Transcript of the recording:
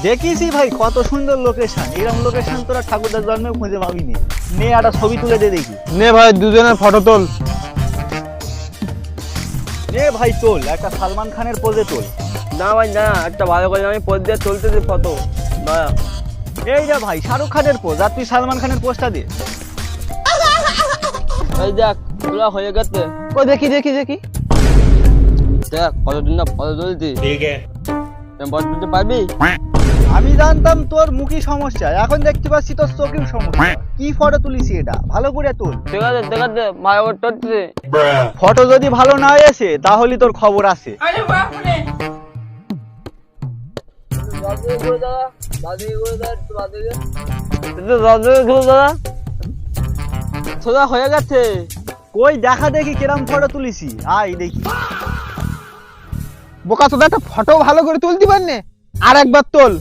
দেখিসই ভাই কত সুন্দর লোকেশন, এরকম লোকেশন তোরা ঠাকুরদার জন্মেও খুঁজে পাবি নি। নে একটা ছবি তুলে দে দেখি। নে ভাই দুজনের ফটো তোল। নে ভাই তোল, একটা সালমান খানের পোজে তোল। না ভাই না, একটা ভালো করে আমি পোজ দিয়ে তুলতে দিই ফটো। দয়া এই রে ভাই শাহরুখ খানের পোজ, আর তুই সালমান খানের পোজটা দে। এই দেখ তোলা হয়ে গেছে। ও দেখি দেখি দেখি। দেখ কতদিন না ফটো তুলছি। ঠিক আছে ফটো তুলতে পারবি? আমি জানতাম তোর মুখী সমস্যা, এখন দেখতে পাচ্ছি তোর চোখের সমস্যা। কি ফটো তুলিস এটা, ভালো করে তোল। ঠিক আছে ভালো করে তুলছি। ফটো যদি ভালো না এসে তাহলে তোর খবর আছে। সোজা হয়ে গেছে। কই দেখা দেখি কিরম ফটো তুলিসি, আয় দেখি। বোকা তোদের একটা ফটো ভালো করে তুলতে পারনে, আর একবার তোল।